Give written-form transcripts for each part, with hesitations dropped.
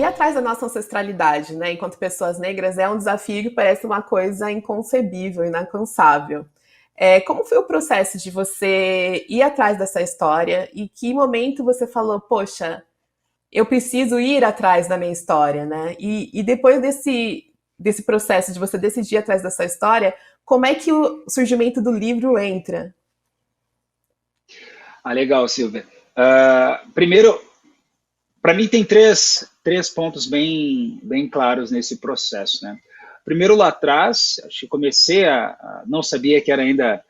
atrás da nossa ancestralidade, né, enquanto pessoas negras, é um desafio que parece uma coisa inconcebível, inalcançável. Como foi o processo de você ir atrás dessa história e que momento você falou, poxa, eu preciso ir atrás da minha história, né? E depois desse processo de você decidir ir atrás dessa história, como é que o surgimento do livro entra? Ah, legal, Silvia. Primeiro, para mim tem três pontos bem claros nesse processo, né? Primeiro, lá atrás, acho que comecei não sabia que era ainda,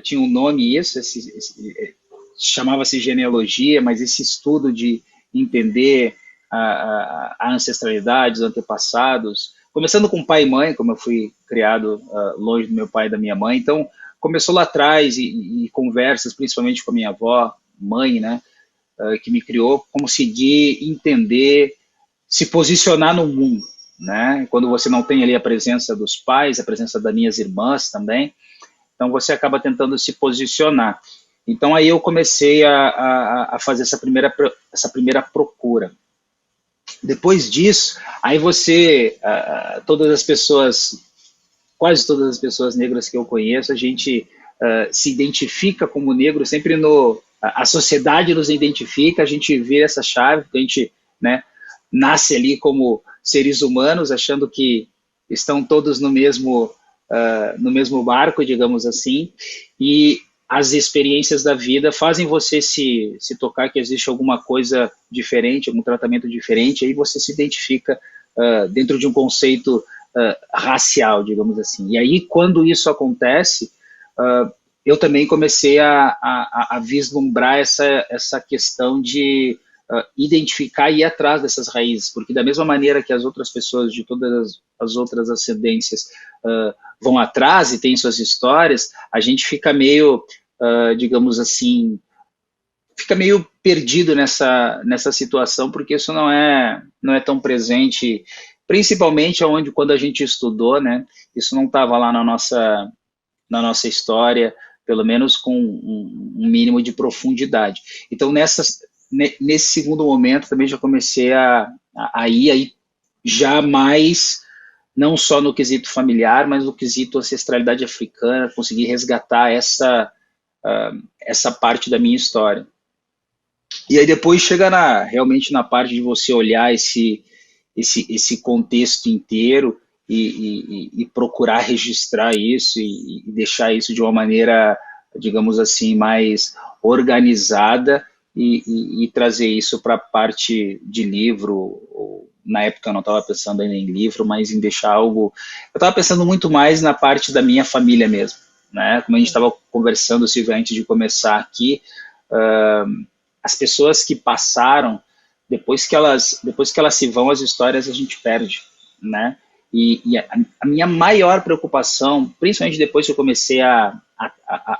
tinha um nome isso, chamava-se genealogia, mas esse estudo de entender a ancestralidade, os antepassados, começando com pai e mãe, como eu fui criado longe do meu pai e da minha mãe, então começou lá atrás e conversas, principalmente com a minha avó, mãe, né, que me criou, conseguir entender, se posicionar no mundo, né? Quando você não tem ali a presença dos pais, a presença das minhas irmãs também, então você acaba tentando se posicionar. Então aí eu comecei a fazer essa primeira procura. Depois disso, aí você, todas as pessoas, quase todas as pessoas negras que eu conheço, a gente se identifica como negro, sempre a sociedade nos identifica, a gente vê essa chave, porque a gente, né, nasce ali como seres humanos, achando que estão todos no mesmo barco, digamos assim, e as experiências da vida fazem você se tocar que existe alguma coisa diferente, algum tratamento diferente, aí você se identifica dentro de um conceito racial, digamos assim. E aí, quando isso acontece, eu também comecei a vislumbrar essa questão de identificar e ir atrás dessas raízes, porque da mesma maneira que as outras pessoas de todas as outras ascendências vão atrás e têm suas histórias, a gente fica meio, digamos assim, fica meio perdido nessa situação, porque isso não é tão presente, principalmente onde, quando a gente estudou, né, isso não estava lá na nossa história, pelo menos com um mínimo de profundidade. Então, nesse segundo momento, também já comecei a ir aí já mais, não só no quesito familiar, mas no quesito ancestralidade africana, conseguir resgatar essa parte da minha história. E aí depois chega realmente na parte de você olhar esse contexto inteiro e procurar registrar isso e deixar isso de uma maneira, digamos assim, mais organizada e trazer isso para a parte de livro. Na época eu não estava pensando ainda em livro, mas em deixar algo. Eu estava pensando muito mais na parte da minha família mesmo, né? Como a gente estava conversando, Silvia, antes de começar aqui, as pessoas que passaram, depois que elas se vão, as histórias a gente perde, né? E a minha maior preocupação, principalmente depois que eu comecei a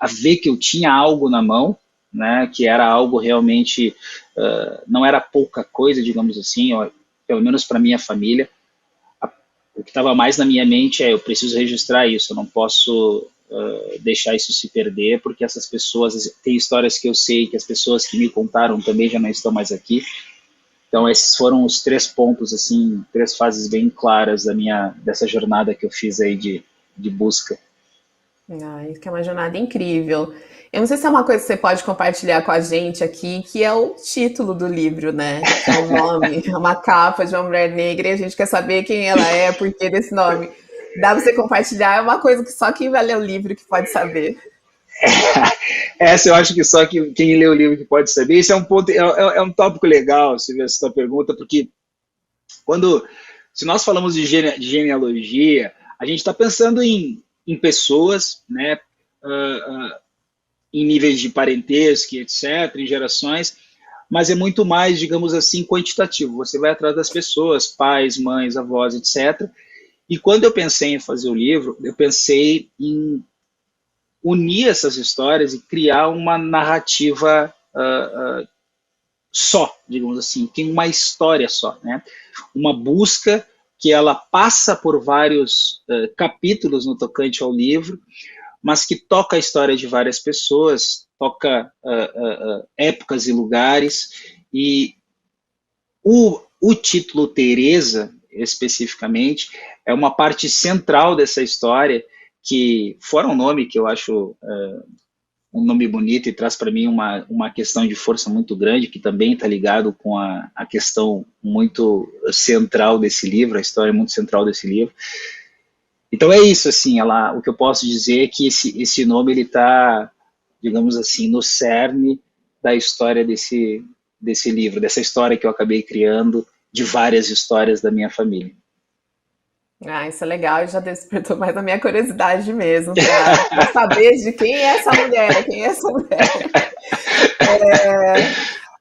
ver que eu tinha algo na mão, né, que era algo realmente, não era pouca coisa, digamos assim, ó, pelo menos para minha família, o que estava mais na minha mente eu preciso registrar isso, eu não posso deixar isso se perder, porque essas pessoas, tem histórias que eu sei que as pessoas que me contaram também já não estão mais aqui. Então esses foram os três pontos, assim, três fases bem claras dessa jornada que eu fiz aí de busca. Isso que é uma jornada incrível. Eu não sei se é uma coisa que você pode compartilhar com a gente aqui, que é o título do livro, né? Que é o nome, é uma capa de uma mulher negra e a gente quer saber quem ela é, por que desse nome. Dá pra você compartilhar, é uma coisa que só quem vai ler o livro que pode saber. Essa eu acho que só quem lê o livro que pode saber. Esse é um ponto, é um tópico legal, se ver essa pergunta, porque se nós falamos de genealogia, a gente está pensando em pessoas, né, em níveis de parentesco, etc., em gerações, mas é muito mais, digamos assim, quantitativo. Você vai atrás das pessoas, pais, mães, avós, etc. E quando eu pensei em fazer o livro, eu pensei em unir essas histórias e criar uma narrativa só, digamos assim, tem uma história só, né? Uma busca que ela passa por vários capítulos no tocante ao livro, mas que toca a história de várias pessoas, toca épocas e lugares, e o o título Teresa, especificamente, é uma parte central dessa história, que, fora um nome que eu acho um nome bonito e traz para mim uma questão de força muito grande, que também está ligado com a questão muito central desse livro, a história muito central desse livro. Então é isso, assim, o que eu posso dizer é que esse nome ele está, digamos assim, no cerne da história desse livro, dessa história que eu acabei criando, de várias histórias da minha família. Ah, isso é legal e já despertou mais a minha curiosidade mesmo, para saber de quem é essa mulher, quem é essa mulher. É,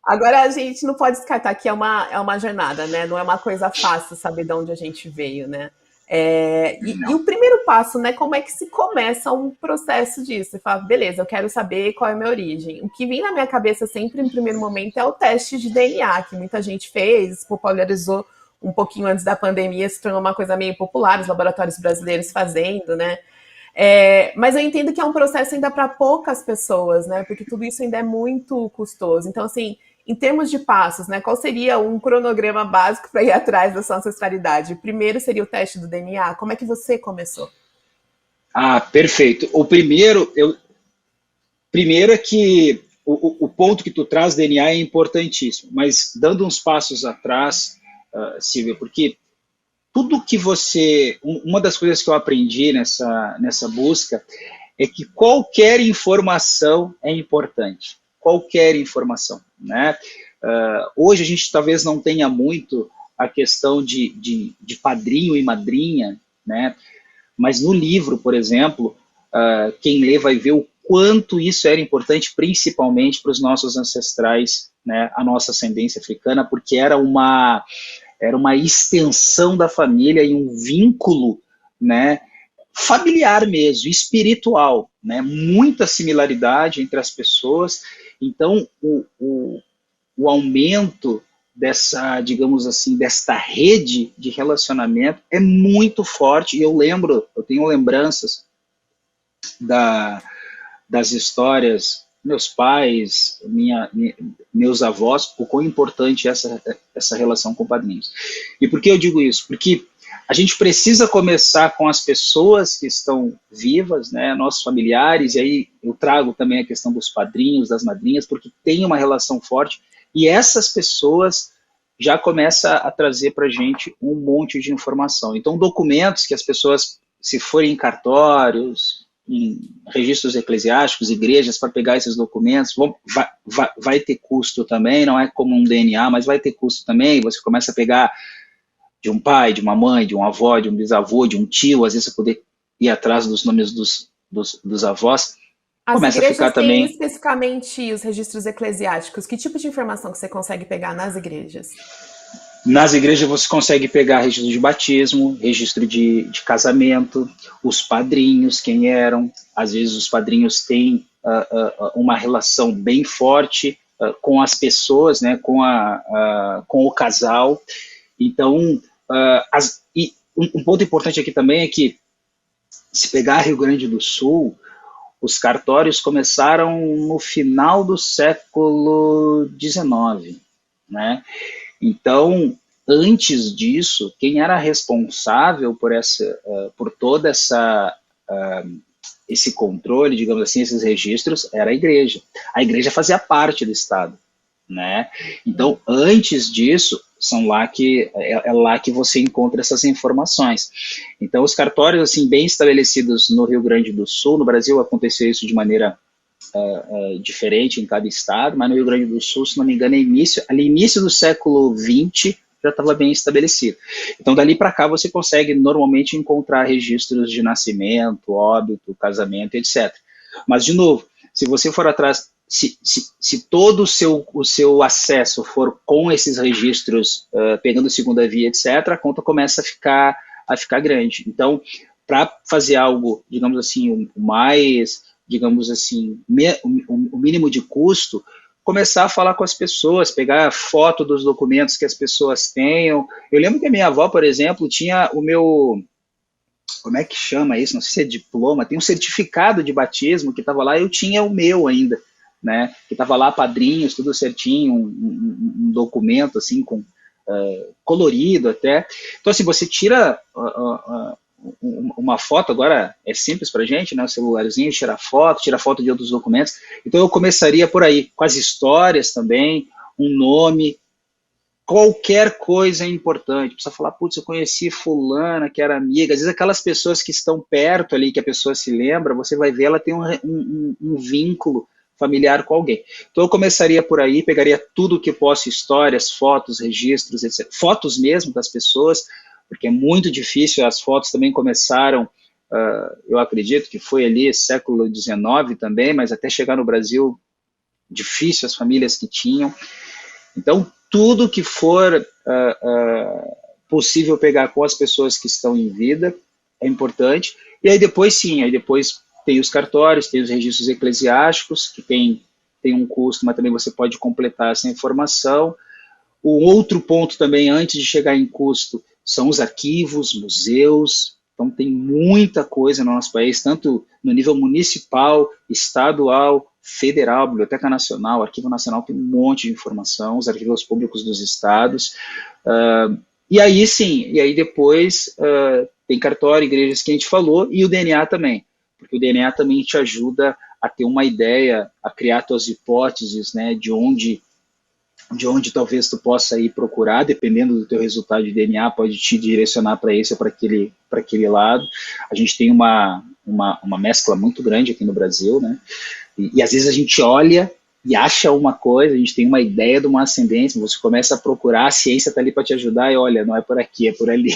agora, a gente não pode descartar que é uma jornada, né? Não é uma coisa fácil saber de onde a gente veio, né? E o primeiro passo, né? Como é que se começa um processo disso? Você fala, beleza, eu quero saber qual é a minha origem. O que vem na minha cabeça sempre, em primeiro momento, é o teste de DNA, que muita gente fez, popularizou um pouquinho antes da pandemia, se tornou uma coisa meio popular, os laboratórios brasileiros fazendo, né? Mas eu entendo que é um processo ainda para poucas pessoas, né? Porque tudo isso ainda é muito custoso. Então, assim, em termos de passos, né? Qual seria um cronograma básico para ir atrás da sua ancestralidade? Primeiro seria o teste do DNA. Como é que você começou? Ah, perfeito. Primeiro é que o ponto que tu traz, DNA, é importantíssimo, mas dando uns passos atrás, Silvia, porque tudo que uma das coisas que eu aprendi nessa busca é que qualquer informação é importante, qualquer informação, né? Hoje a gente talvez não tenha muito a questão de padrinho e madrinha, né? Mas no livro, por exemplo, quem lê vai ver o quanto isso era importante, principalmente para os nossos ancestrais, né? A nossa ascendência africana, porque era uma extensão da família e um vínculo, né, familiar mesmo, espiritual, né, muita similaridade entre as pessoas. Então, o aumento dessa, digamos assim, desta rede de relacionamento é muito forte. E eu tenho lembranças das histórias, meus pais, meus avós, o quão importante é essa relação com padrinhos. E por que eu digo isso? Porque a gente precisa começar com as pessoas que estão vivas, né, nossos familiares, e aí eu trago também a questão dos padrinhos, das madrinhas, porque tem uma relação forte, e essas pessoas já começam a trazer para a gente um monte de informação. Então, documentos que as pessoas, se forem em cartórios, em registros eclesiásticos, igrejas, para pegar esses documentos, vai ter custo também, não é como um DNA, mas vai ter custo também. Você começa a pegar de um pai, de uma mãe, de um avó, de um bisavô, de um tio, às vezes você poder ir atrás dos nomes dos avós, As começa a ficar igrejas têm também. especificamente os registros eclesiásticos. Que tipo de informação que você consegue pegar nas igrejas? Nas igrejas você consegue pegar registro de batismo, registro de casamento, os padrinhos, quem eram. Às vezes os padrinhos têm uma relação bem forte com as pessoas, né, com o casal. Então, e um ponto importante aqui também é que, se pegar Rio Grande do Sul, os cartórios começaram no final do século XIX, né? Então, antes disso, quem era responsável por toda esse controle, digamos assim, esses registros, era a igreja. A igreja fazia parte do Estado, né? Então, antes disso, é lá que você encontra essas informações. Então, os cartórios, assim, bem estabelecidos no Rio Grande do Sul, no Brasil aconteceu isso de maneira diferente em cada estado, mas no Rio Grande do Sul, se não me engano, ali início do século XX, já estava bem estabelecido. Então, dali para cá, você consegue normalmente encontrar registros de nascimento, óbito, casamento, etc. Mas, de novo, se você for atrás, se todo o seu acesso for com esses registros, pegando segunda via, etc., a conta começa a ficar grande. Então, para fazer algo, digamos assim, digamos assim, o mínimo de custo, começar a falar com as pessoas, pegar foto dos documentos que as pessoas tenham. Eu lembro que a minha avó, por exemplo, tinha o meu, como é que chama isso? Não sei se é diploma, tem um certificado de batismo que estava lá, eu tinha o meu ainda, né? Que estava lá, padrinhos, tudo certinho, um documento assim colorido até. Então, assim, você tira uma foto, agora é simples para a gente, né? O celularzinho, tira foto de outros documentos. Então, eu começaria por aí, com as histórias também, um nome, qualquer coisa é importante. Precisa falar, putz, eu conheci fulana, que era amiga. Às vezes aquelas pessoas que estão perto ali, que a pessoa se lembra, você vai ver, ela tem um vínculo familiar com alguém. Então eu começaria por aí, pegaria tudo que posso, histórias, fotos, registros, etc. Fotos mesmo das pessoas, porque é muito difícil, as fotos também começaram, eu acredito que foi ali século XIX também, mas até chegar no Brasil, difícil as famílias que tinham. Então, tudo que for possível pegar com as pessoas que estão em vida é importante. E aí depois, sim, aí depois tem os cartórios, tem os registros eclesiásticos, que tem um custo, mas também você pode completar essa informação. O outro ponto também, antes de chegar em custo, são os arquivos, museus. Então, tem muita coisa no nosso país, tanto no nível municipal, estadual, federal, Biblioteca Nacional, Arquivo Nacional tem um monte de informação, os arquivos públicos dos estados. E aí, sim, e aí depois tem cartório, igrejas que a gente falou, e o DNA também, porque o DNA também te ajuda a ter uma ideia, a criar suas hipóteses, né, de onde talvez tu possa ir procurar, dependendo do teu resultado de DNA, pode te direcionar para esse ou para aquele lado. A gente tem uma mescla muito grande aqui no Brasil, né? E às vezes a gente olha e acha uma coisa, a gente tem uma ideia de uma ascendência, você começa a procurar, a ciência está ali para te ajudar e olha, não é por aqui, é por ali.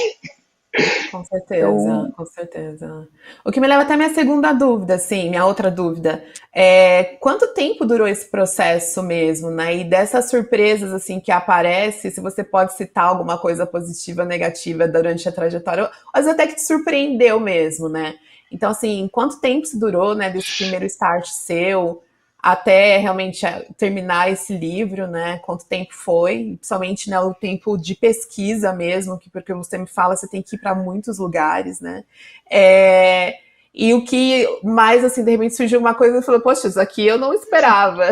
Com certeza, Então, com certeza. O que me leva até a minha segunda dúvida, assim, minha outra dúvida, quanto tempo durou esse processo mesmo, né? E dessas surpresas, assim, que aparece, se você pode citar alguma coisa positiva, negativa durante a trajetória, ou às vezes até que te surpreendeu mesmo, né? Então, assim, quanto tempo se durou, né, desse primeiro start seu até realmente terminar esse livro, né? Quanto tempo foi, principalmente, né, o tempo de pesquisa mesmo, que porque você me fala, você tem que ir para muitos lugares, né? E o que mais, assim, de repente surgiu uma coisa e falou, poxa, isso aqui eu não esperava.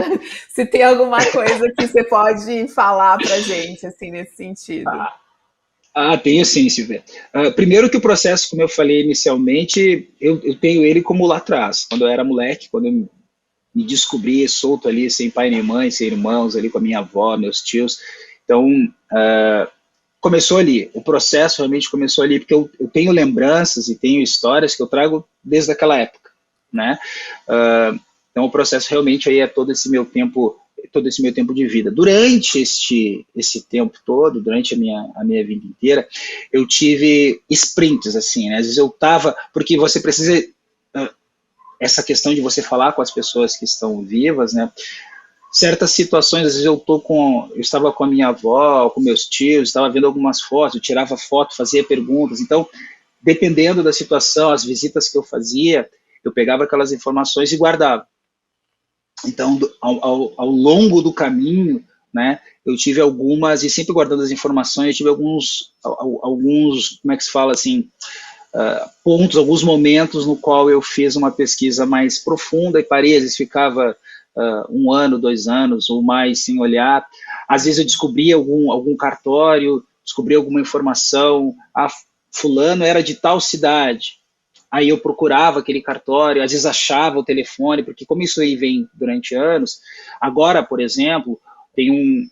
Se tem alguma coisa que você pode falar pra gente, assim, nesse sentido. tenho sim, Silvia. Primeiro que o processo, como eu falei inicialmente, eu tenho ele como lá atrás, quando eu era moleque, quando eu me descobri solto ali, sem pai nem mãe, sem irmãos, ali com a minha avó, meus tios. Então, começou ali, o processo realmente começou ali, porque eu tenho lembranças e tenho histórias que eu trago desde aquela época, né? Então, o processo realmente aí é todo esse meu tempo de vida. Durante esse tempo todo, durante a minha vida inteira, eu tive sprints, assim, né? Às vezes eu tava, porque você precisa essa questão de você falar com as pessoas que estão vivas, né? Certas situações, às vezes eu estava com a minha avó, com meus tios, estava vendo algumas fotos, eu tirava foto, fazia perguntas. Então, dependendo da situação, as visitas que eu fazia, eu pegava aquelas informações e guardava. Então, ao longo do caminho, né, eu tive algumas, e sempre guardando as informações, eu tive alguns, como é que se fala assim, pontos, alguns momentos no qual eu fiz uma pesquisa mais profunda e parei, às vezes ficava 1 ano, 2 anos ou mais sem olhar. Às vezes eu descobria algum cartório, descobria alguma informação, fulano era de tal cidade. Aí eu procurava aquele cartório, às vezes achava o telefone, porque como isso aí vem durante anos, agora, por exemplo, tem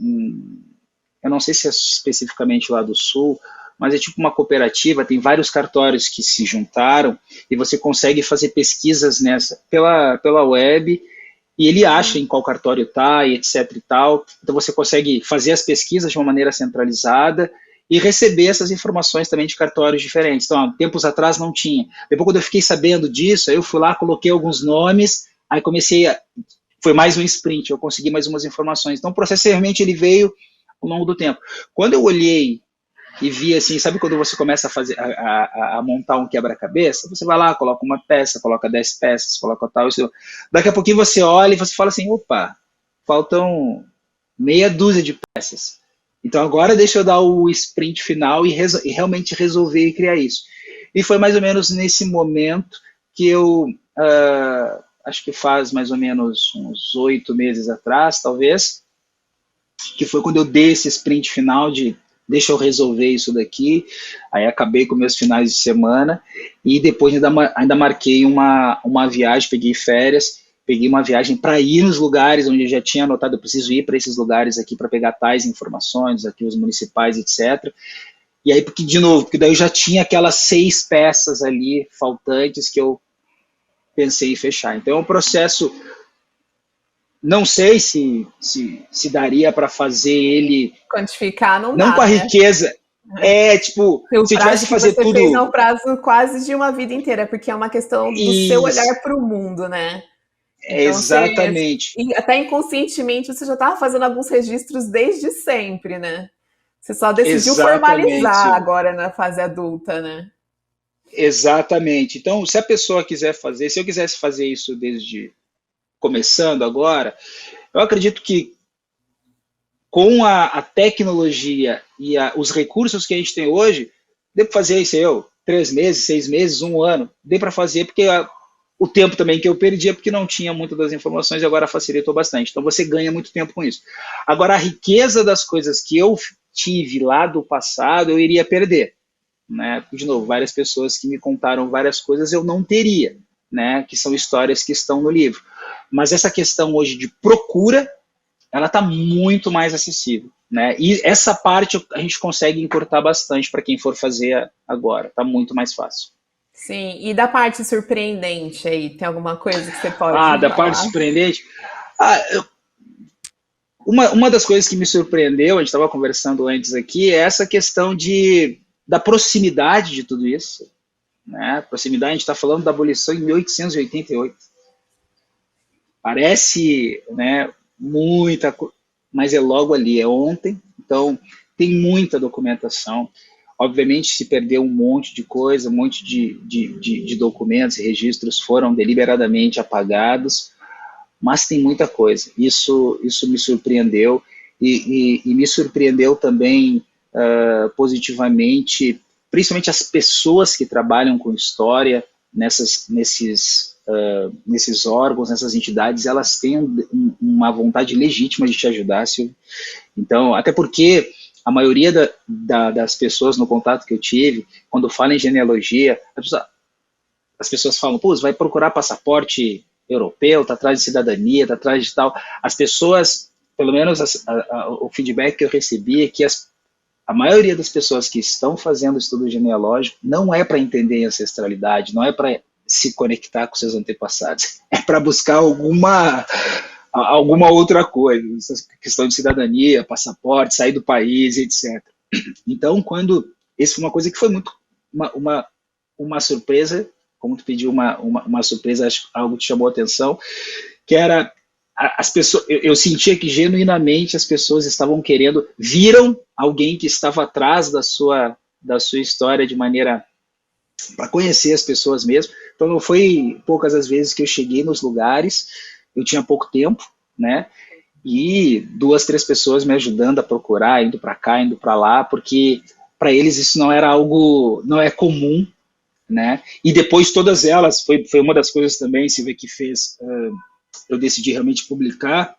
eu não sei se é especificamente lá do Sul, mas é tipo uma cooperativa, tem vários cartórios que se juntaram e você consegue fazer pesquisas pela web e ele acha em qual cartório está e etc e tal. Então você consegue fazer as pesquisas de uma maneira centralizada e receber essas informações também de cartórios diferentes. Então, tempos atrás não tinha. Depois, quando eu fiquei sabendo disso, aí eu fui lá, coloquei alguns nomes, aí foi mais um sprint, eu consegui mais umas informações. Então, o processo realmente ele veio ao longo do tempo. Quando eu olhei e vi assim, sabe quando você começa a fazer, a montar um quebra-cabeça? Você vai lá, coloca uma peça, coloca 10 peças, coloca tal, isso. Daqui a pouquinho você olha e você fala assim, opa, faltam meia dúzia de peças. Então agora deixa eu dar o sprint final e realmente resolver e criar isso. E foi mais ou menos nesse momento que eu, acho que faz mais ou menos uns 8 meses atrás, talvez, que foi quando eu dei esse sprint final de deixa eu resolver isso daqui. Aí acabei com meus finais de semana e depois ainda marquei uma viagem, peguei férias, peguei uma viagem para ir nos lugares onde eu já tinha anotado, eu preciso ir para esses lugares aqui para pegar tais informações, aqui os municipais, etc. E aí, porque, de novo, porque daí eu já tinha aquelas 6 peças ali faltantes que eu pensei em fechar. Então é um processo, não sei se daria para fazer ele, Quantificar não não dá, com a né? riqueza, tipo, O se eu tivesse prazo que que fazer você fez é tudo, um prazo quase de uma vida inteira, porque é uma questão do seu olhar isso, para o mundo, né? Então você, exatamente, e até inconscientemente, você já estava fazendo alguns registros desde sempre, né? Você só decidiu exatamente, formalizar Silvio. agora na fase adulta, né? Exatamente. Então, se a pessoa quiser fazer, se eu quisesse fazer isso desde começando agora, eu acredito que com a tecnologia e os recursos que a gente tem hoje, dê para fazer isso eu, 3 meses, 6 meses, um ano, dê para fazer porque o tempo também que eu perdi é porque não tinha muitas das informações e agora facilitou bastante. Então você ganha muito tempo com isso. Agora a riqueza das coisas que eu tive lá do passado, eu iria perder, né? De novo, várias pessoas que me contaram várias coisas eu não teria, né? Que são histórias que estão no livro. Mas essa questão hoje de procura, ela está muito mais acessível, né? E essa parte a gente consegue encurtar bastante para quem for fazer agora, está muito mais fácil. Sim, e da parte surpreendente aí, tem alguma coisa que você pode Da parte falar? surpreendente, uma das coisas que me surpreendeu, a gente estava conversando antes aqui, é essa questão da proximidade de tudo isso, né? Proximidade, a gente está falando da abolição em 1888. Parece, né, muita coisa, mas é logo ali, é ontem, então tem muita documentação. Obviamente se perdeu um monte de coisa, um monte de documentos e registros foram deliberadamente apagados, mas tem muita coisa. Isso me surpreendeu e me surpreendeu também positivamente, principalmente as pessoas que trabalham com história nesses órgãos, nessas entidades, elas têm uma vontade legítima de te ajudar, Silvio. Então, até porque a maioria das pessoas no contato que eu tive, quando fala em genealogia, as pessoas falam, pô, você vai procurar passaporte europeu, tá atrás de cidadania, tá atrás de tal. As pessoas, pelo menos o feedback que eu recebi é que a maioria das pessoas que estão fazendo estudo genealógico não é para entender a ancestralidade, não é para se conectar com seus antepassados, é para buscar alguma outra coisa, essa questão de cidadania, passaporte, sair do país, etc. Então, essa foi uma coisa que foi muito uma surpresa, como tu pediu uma surpresa, acho algo que chamou a atenção, que era as pessoas, eu sentia que genuinamente as pessoas estavam querendo, viram alguém que estava atrás da sua história de maneira para conhecer as pessoas mesmo. Então não foi poucas as vezes que eu cheguei nos lugares, eu tinha pouco tempo, né? E 2, 3 pessoas me ajudando a procurar, indo para cá, indo para lá, porque para eles isso não era algo, não é comum, né? E depois todas elas, foi uma das coisas também, Silvia, que fez eu decidi realmente publicar,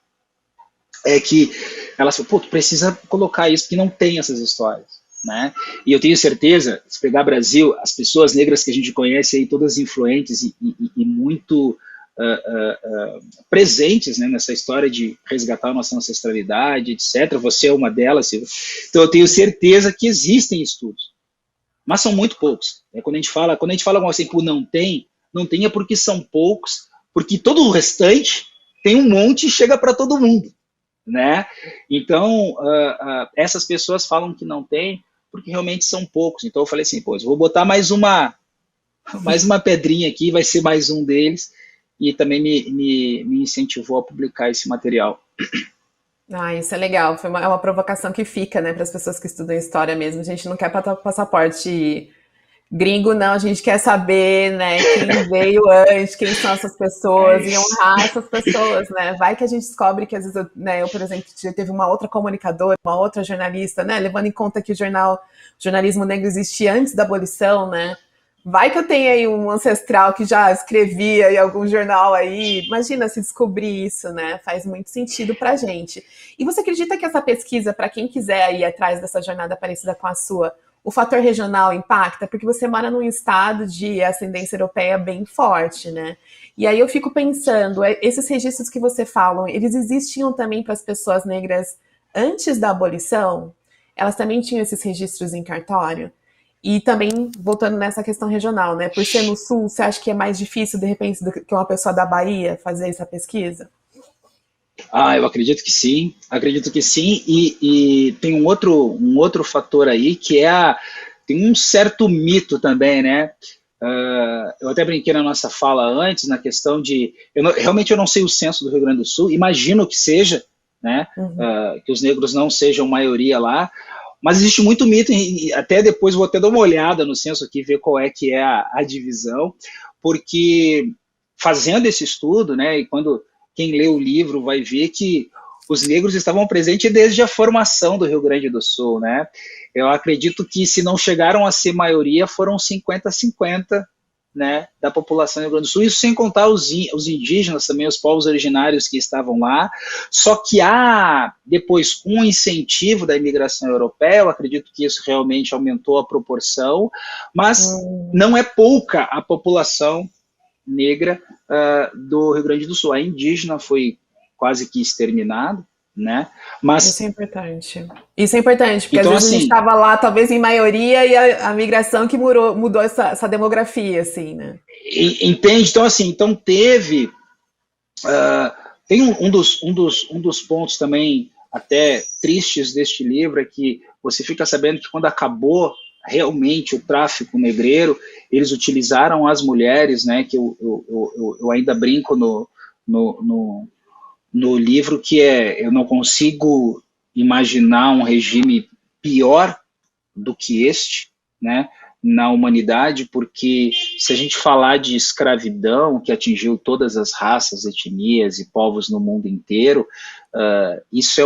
é que elas falaram, pô, tu precisa colocar isso, porque não tem essas histórias, né? E eu tenho certeza, se pegar Brasil, as pessoas negras que a gente conhece aí, todas influentes e muito presentes, né, nessa história de resgatar a nossa ancestralidade, etc. Você é uma delas, Silvia. Então eu tenho certeza que existem estudos, mas são muito poucos. Quando a gente fala algo assim, por não tem é porque são poucos, porque todo o restante tem um monte e chega para todo mundo, né? Então, essas pessoas falam que não tem, porque realmente são poucos. Então eu falei assim, pô, eu vou botar mais uma pedrinha aqui, vai ser mais um deles, e também me incentivou a publicar esse material. Ah, isso é legal. É uma provocação que fica, né, para as pessoas que estudam história mesmo. A gente não quer passaporte gringo, não. A gente quer saber, né, quem veio antes, quem são essas É pessoas e isso. honrar essas pessoas, né? Vai que a gente descobre que às vezes, eu, por exemplo, teve uma outra comunicadora, uma outra jornalista, né, levando em conta que o jornalismo negro existia antes da abolição, né? Vai que eu tenho aí um ancestral que já escrevia em algum jornal aí. Imagina se descobrir isso, né? Faz muito sentido pra gente. E você acredita que essa pesquisa, para quem quiser ir atrás dessa jornada parecida com a sua, o fator regional impacta? Porque você mora num estado de ascendência europeia bem forte, né? E aí eu fico pensando, esses registros que você fala, eles existiam também para as pessoas negras antes da abolição? Elas também tinham esses registros em cartório? E também, voltando nessa questão regional, né? Por ser no sul, você acha que é mais difícil, de repente, do que uma pessoa da Bahia fazer essa pesquisa? Ah, eu acredito que sim, e tem um outro fator aí que é tem um certo mito também, né? Eu até brinquei na nossa fala antes, na questão de, realmente eu não sei o censo do Rio Grande do Sul, imagino que seja, né? Uhum. Que os negros não sejam maioria lá, mas existe muito mito, e até depois vou até dar uma olhada no censo aqui, ver qual é que é a divisão, porque fazendo esse estudo, né, e quando quem lê o livro vai ver que os negros estavam presentes desde a formação do Rio Grande do Sul, né? Eu acredito que se não chegaram a ser maioria, foram 50-50, né, da população do Rio Grande do Sul, isso sem contar os indígenas também, os povos originários que estavam lá, só que há, depois, um incentivo da imigração europeia, eu acredito que isso realmente aumentou a proporção, mas não é pouca a população negra do Rio Grande do Sul. A indígena foi quase que exterminada, né? Isso é Mas, importante. Isso é importante, porque às então, vezes a gente assim, estava lá, talvez em maioria, e a migração que mudou essa demografia, assim, né? entende? Então, assim, então teve. Tem um dos pontos também até tristes deste livro é que você fica sabendo que quando acabou realmente o tráfico negreiro, eles utilizaram as mulheres, né? Que eu ainda brinco no, no, no livro que eu não consigo imaginar um regime pior do que este, né, na humanidade, porque se a gente falar de escravidão que atingiu todas as raças, etnias e povos no mundo inteiro, isso é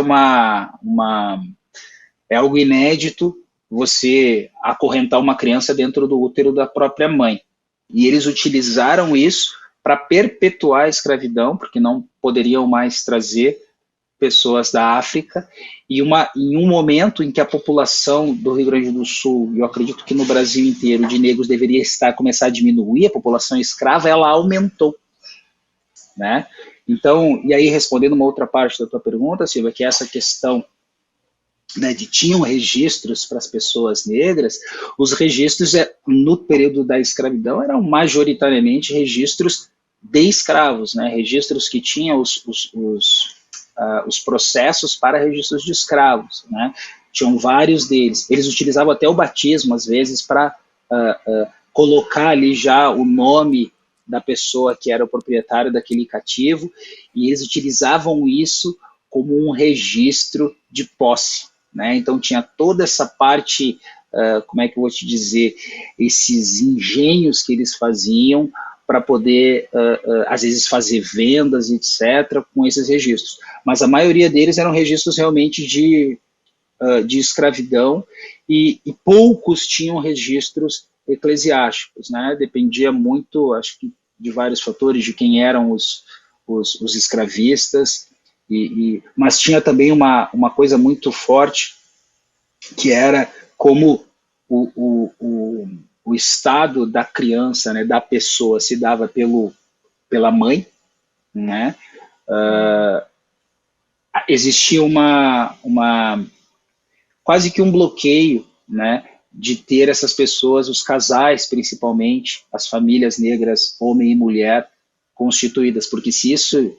é algo inédito, você acorrentar uma criança dentro do útero da própria mãe. E eles utilizaram isso para perpetuar a escravidão, porque não poderiam mais trazer pessoas da África, em um momento em que a população do Rio Grande do Sul, eu acredito que no Brasil inteiro, de negros deveria começar a diminuir, a população escrava, ela aumentou, né? Então, e aí respondendo uma outra parte da tua pergunta, Silvia, que é essa questão, né, de tinham registros para as pessoas negras, os registros no período da escravidão eram majoritariamente registros de escravos, né, registros que tinham os processos para registros de escravos, né, tinham vários deles, eles utilizavam até o batismo às vezes para colocar ali já o nome da pessoa que era o proprietário daquele cativo, e eles utilizavam isso como um registro de posse, né? Então tinha toda essa parte, como é que eu vou te dizer, esses engenhos que eles faziam para poder, às vezes, fazer vendas, etc., com esses registros. Mas a maioria deles eram registros realmente de escravidão e poucos tinham registros eclesiásticos, né? Dependia muito, acho que, de vários fatores, de quem eram os escravistas, mas tinha também uma coisa muito forte, que era como o estado da criança, né, da pessoa, se dava pela mãe, né? Existia quase que um bloqueio, né, de ter essas pessoas, os casais principalmente, as famílias negras, homem e mulher, constituídas, porque se isso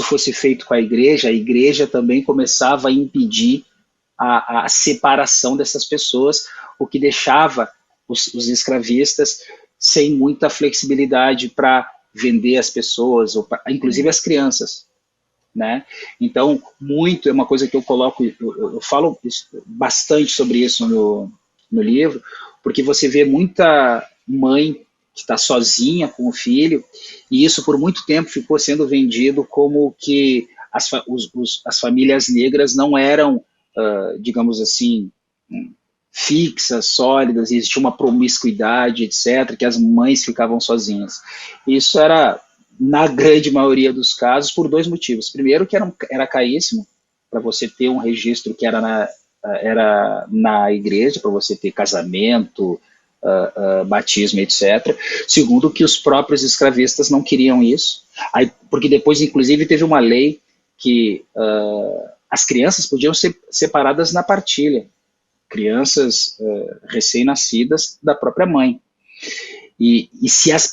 fosse feito com a igreja também começava a impedir a separação dessas pessoas, o que deixava os escravistas sem muita flexibilidade para vender as pessoas, inclusive as crianças, né? Então, é uma coisa que eu coloco, eu falo bastante sobre isso no livro, porque você vê muita mãe que está sozinha com o filho, e isso por muito tempo ficou sendo vendido como que as famílias negras não eram, digamos assim, fixas, sólidas, e existia uma promiscuidade, etc., que as mães ficavam sozinhas. Isso era, na grande maioria dos casos, por dois motivos. Primeiro, que era caríssimo, para você ter um registro que era na igreja, para você ter casamento, batismo, etc. Segundo, que os próprios escravistas não queriam isso, aí, porque depois, inclusive, teve uma lei que as crianças podiam ser separadas na partilha, crianças recém-nascidas da própria mãe. E se as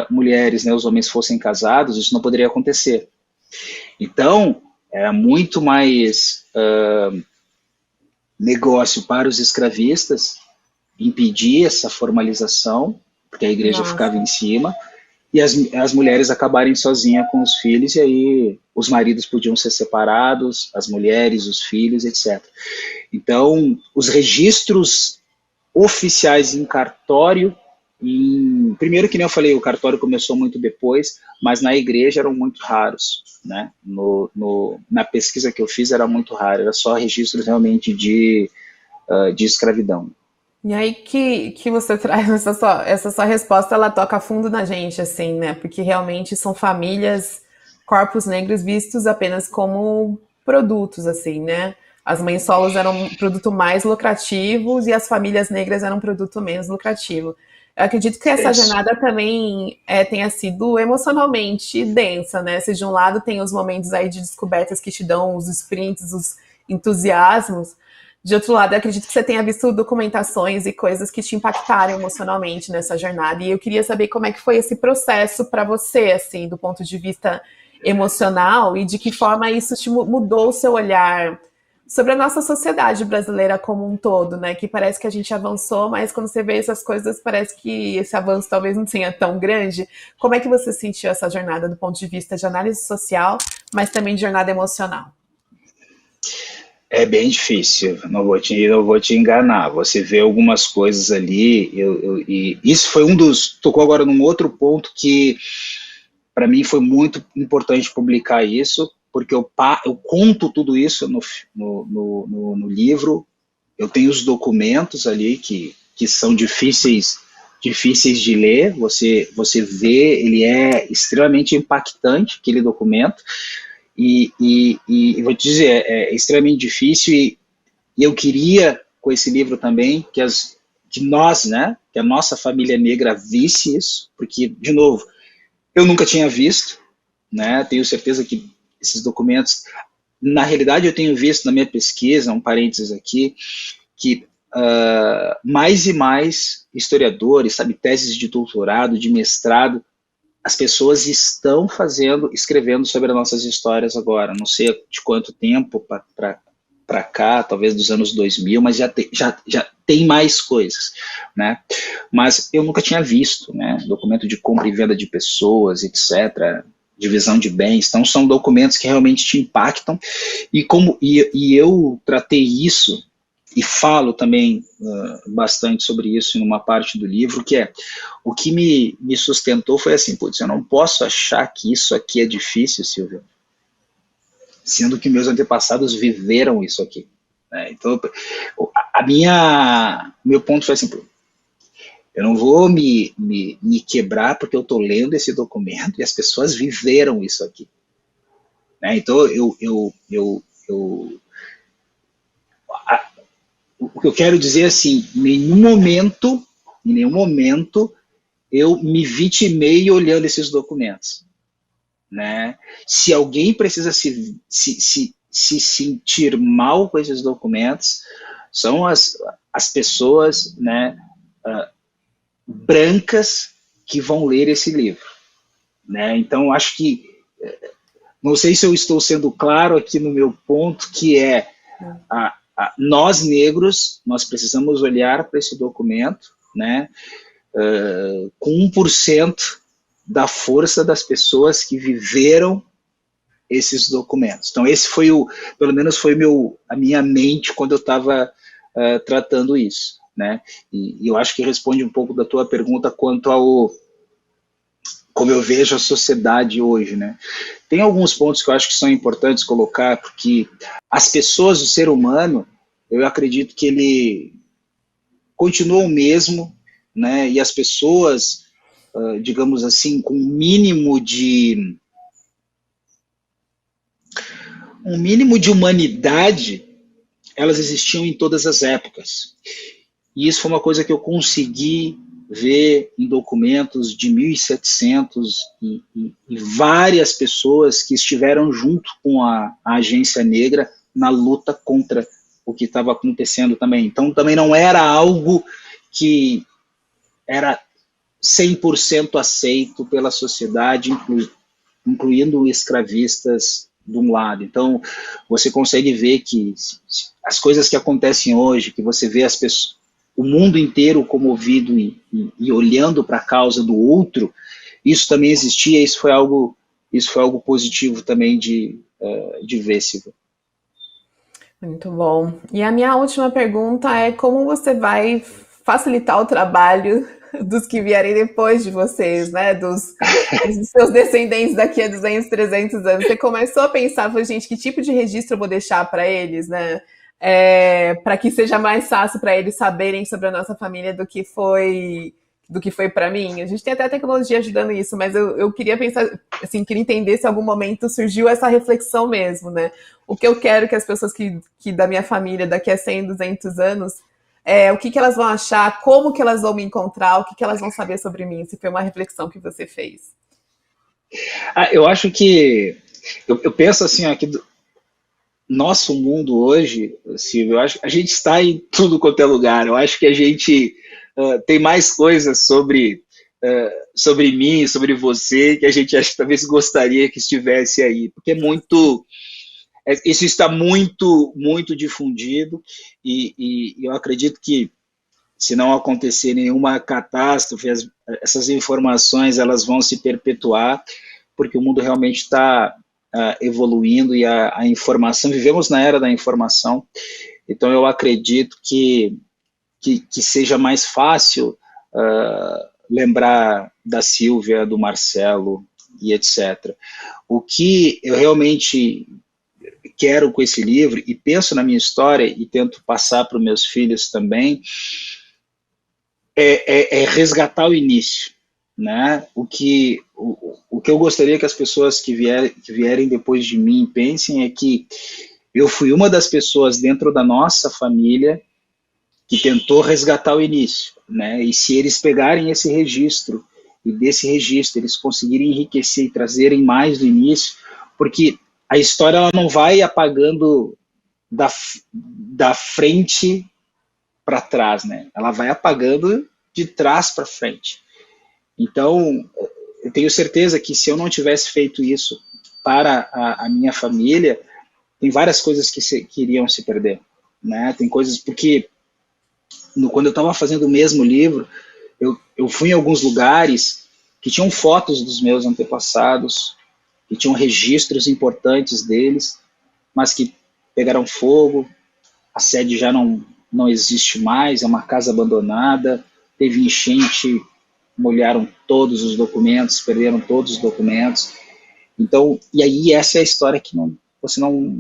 mulheres, né, os homens fossem casados, isso não poderia acontecer. Então, era muito mais negócio para os escravistas impedir essa formalização, porque a igreja ficava em cima, e as mulheres acabarem sozinhas com os filhos, e aí os maridos podiam ser separados, as mulheres, os filhos, etc. Então, os registros oficiais em cartório, primeiro, que nem eu falei, o cartório começou muito depois, mas na igreja eram muito raros, né? Na pesquisa que eu fiz era muito raro, era só registros realmente de escravidão. E aí que você traz essa sua resposta, ela toca fundo na gente, assim, né? Porque realmente são famílias, corpos negros vistos apenas como produtos, assim, né? As mães solos eram um produto mais lucrativo e as famílias negras eram um produto menos lucrativo. Eu acredito que essa jornada também tenha sido emocionalmente densa, né? Se de um lado tem os momentos aí de descobertas que te dão os sprints, os entusiasmos, de outro lado, eu acredito que você tenha visto documentações e coisas que te impactaram emocionalmente nessa jornada. E eu queria saber como é que foi esse processo para você, assim, do ponto de vista emocional, e de que forma isso te mudou o seu olhar sobre a nossa sociedade brasileira como um todo, né? Que parece que a gente avançou, mas quando você vê essas coisas, parece que esse avanço talvez não tenha tão grande. Como é que você sentiu essa jornada do ponto de vista de análise social, mas também de jornada emocional? É bem difícil, não vou te enganar. Você vê algumas coisas ali, e isso foi tocou agora num outro ponto que, para mim, foi muito importante publicar isso, porque eu conto tudo isso no livro, eu tenho os documentos ali que são difíceis de ler, você vê, ele é extremamente impactante, aquele documento, e vou te dizer, é extremamente difícil, e eu queria, com esse livro também, que nós, né, que a nossa família negra visse isso, porque, de novo, eu nunca tinha visto, né, tenho certeza que esses documentos, na realidade eu tenho visto na minha pesquisa, um parênteses aqui, que mais e mais historiadores, sabe, teses de doutorado, de mestrado, as pessoas estão escrevendo sobre as nossas histórias agora, não sei de quanto tempo para cá, talvez dos anos 2000, mas já tem mais coisas, né? Mas eu nunca tinha visto, né? Documento de compra e venda de pessoas, etc., divisão de bens, então são documentos que realmente te impactam, e eu tratei isso, e falo também bastante sobre isso em uma parte do livro, que é, o que me sustentou foi assim, putz, eu não posso achar que isso aqui é difícil, Silvia, sendo que meus antepassados viveram isso aqui, né? Então, meu ponto foi assim, eu não vou me quebrar porque eu estou lendo esse documento e as pessoas viveram isso aqui, né? Então, o que eu quero dizer é assim, em nenhum momento eu me vitimei olhando esses documentos, né? Se alguém precisa se sentir mal com esses documentos, são as pessoas, né, brancas que vão ler esse livro, né? Então, acho que, não sei se eu estou sendo claro aqui no meu ponto, que é nós negros, nós precisamos olhar para esse documento, né, com 1% da força das pessoas que viveram esses documentos. Então, esse foi pelo menos foi a minha mente quando eu estava tratando isso, né? E eu acho que responde um pouco da tua pergunta quanto como eu vejo a sociedade hoje, né? Tem alguns pontos que eu acho que são importantes colocar, porque as pessoas, o ser humano, eu acredito que ele continua o mesmo, né? E as pessoas, digamos assim, com um mínimo de humanidade, elas existiam em todas as épocas. E isso foi uma coisa que eu consegui ver em documentos de 1700 e várias pessoas que estiveram junto com a agência negra na luta contra o que estava acontecendo também. Então, também não era algo que era 100% aceito pela sociedade, incluindo escravistas de um lado. Então, você consegue ver que as coisas que acontecem hoje, que você vê as pessoas, o mundo inteiro comovido e olhando para a causa do outro, isso também existia, isso foi algo positivo também de ver, Silvia. Muito bom. E a minha última pergunta é como você vai facilitar o trabalho dos que vierem depois de vocês, né? Dos seus descendentes daqui a 200, 300 anos. Você começou a pensar, gente, que tipo de registro eu vou deixar para eles, né? Para que seja mais fácil para eles saberem sobre a nossa família do que foi para mim. A gente tem até a tecnologia ajudando isso, mas eu queria pensar, assim, queria entender se em algum momento surgiu essa reflexão mesmo, né? O que eu quero que as pessoas que da minha família daqui a 100, 200 anos, o que elas vão achar, como que elas vão me encontrar, o que elas vão saber sobre mim, se foi uma reflexão que você fez. Eu acho que, eu penso assim, ó, que nosso mundo hoje, Silvio, eu acho que a gente está em tudo quanto é lugar. Eu acho que a gente tem mais coisas sobre mim, sobre você, que a gente acho que talvez gostaria que estivesse aí, porque isso está muito, muito difundido e eu acredito que se não acontecer nenhuma catástrofe, essas informações elas vão se perpetuar, porque o mundo realmente está evoluindo e a informação, vivemos na era da informação, então eu acredito que seja mais fácil lembrar da Silvia, do Marcelo e etc. O que eu realmente quero com esse livro, e penso na minha história e tento passar para os meus filhos também, é resgatar o início. Né? O que eu gostaria que as pessoas que vierem depois de mim pensem é que eu fui uma das pessoas dentro da nossa família que tentou resgatar o início, né? E se eles pegarem esse registro e desse registro eles conseguirem enriquecer e trazerem mais do início, porque a história ela não vai apagando da frente para trás, né? Ela vai apagando de trás para frente. Então, eu tenho certeza que se eu não tivesse feito isso para a minha família, tem várias coisas que iriam se perder, né? Tem coisas porque quando eu estava fazendo o mesmo livro, eu fui em alguns lugares que tinham fotos dos meus antepassados, que tinham registros importantes deles, mas que pegaram fogo, a sede já não existe mais, é uma casa abandonada, teve enchente, molharam todos os documentos, perderam todos os documentos. Então, e aí essa é a história que você não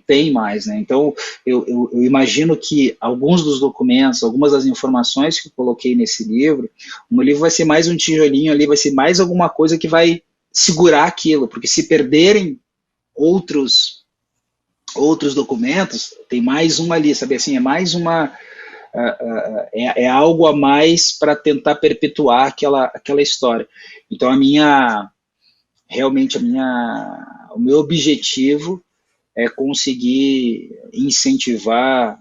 tem mais, né? Então, eu imagino que alguns dos documentos, algumas das informações que eu coloquei nesse livro, o meu livro vai ser mais um tijolinho ali, vai ser mais alguma coisa que vai segurar aquilo, porque se perderem outros documentos, tem mais um ali, sabe assim, é mais uma... é algo a mais para tentar perpetuar aquela história. Então, realmente o meu objetivo é conseguir incentivar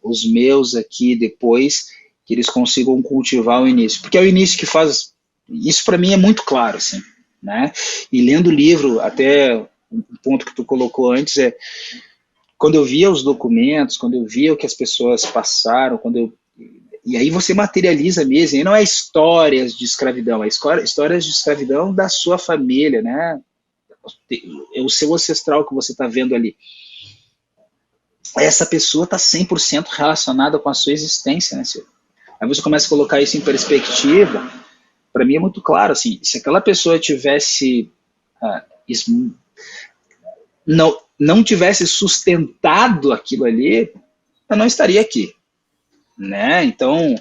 os meus aqui depois, que eles consigam cultivar o início, porque é o início que faz, isso para mim é muito claro, assim, né? E lendo o livro, até um ponto que tu colocou antes quando eu via os documentos, quando eu via o que as pessoas passaram, e aí você materializa mesmo, e não é histórias de escravidão, é histórias de escravidão da sua família, né? É o seu ancestral que você está vendo ali. Essa pessoa está 100% relacionada com a sua existência, né, Silvio? Aí você começa a colocar isso em perspectiva, para mim é muito claro, assim, se aquela pessoa tivesse não tivesse sustentado aquilo ali, eu não estaria aqui, né? Então,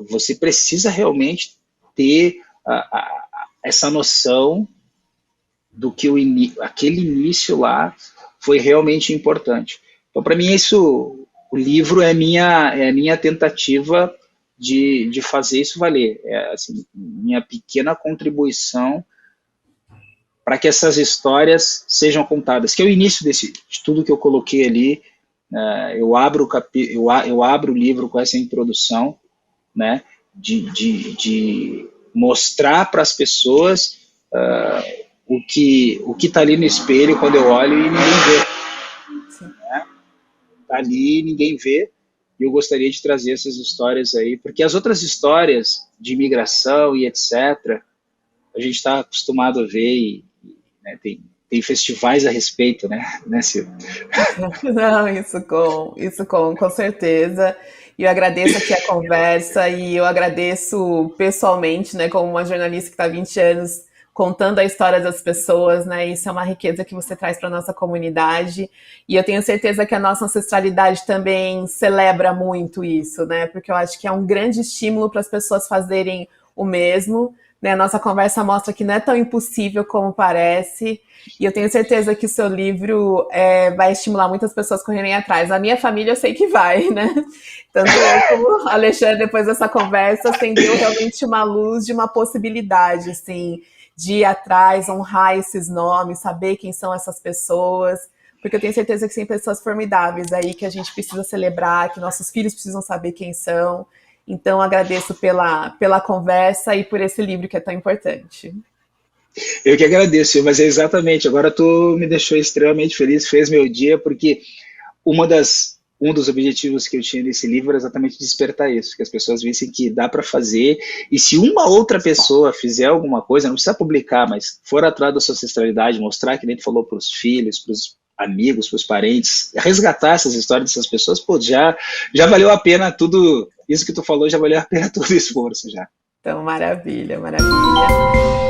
você precisa realmente ter essa noção do que aquele início lá foi realmente importante. Então, para mim, o livro é a minha tentativa de fazer isso valer. É assim, minha pequena contribuição para que essas histórias sejam contadas, que é o início de tudo que eu coloquei ali. Eu abro o livro com essa introdução, né, de mostrar para as pessoas o que está ali no espelho quando eu olho e ninguém vê. Né? Está ali, ninguém vê, e eu gostaria de trazer essas histórias aí, porque as outras histórias de imigração e etc., a gente está acostumado a ver, né, tem festivais a respeito, né, Silvia? Não, com certeza. E eu agradeço aqui a conversa e eu agradeço pessoalmente, né, como uma jornalista que está há 20 anos contando a história das pessoas, né? Isso é uma riqueza que você traz para a nossa comunidade. E eu tenho certeza que a nossa ancestralidade também celebra muito isso, né? Porque eu acho que é um grande estímulo para as pessoas fazerem o mesmo. Né? A nossa conversa mostra que não é tão impossível como parece. E eu tenho certeza que o seu livro vai estimular muitas pessoas a correrem atrás. A minha família eu sei que vai, né? Tanto eu como o Alexandre, depois dessa conversa, acendeu realmente uma luz de uma possibilidade, assim, de ir atrás, honrar esses nomes, saber quem são essas pessoas, porque eu tenho certeza que tem pessoas formidáveis aí que a gente precisa celebrar, que nossos filhos precisam saber quem são. Então, agradeço pela conversa e por esse livro que é tão importante. Eu que agradeço, mas é exatamente, agora tu me deixou extremamente feliz, fez meu dia, porque um dos objetivos que eu tinha nesse livro era exatamente despertar isso, que as pessoas vissem que dá para fazer, e se uma outra pessoa fizer alguma coisa, não precisa publicar, mas for atrás da sua ancestralidade, mostrar que nem tu falou para os filhos, para os amigos, para os parentes, resgatar essas histórias dessas pessoas, pô, já valeu a pena tudo, isso que tu falou, já valeu a pena todo o esforço já. Então, maravilha, maravilha.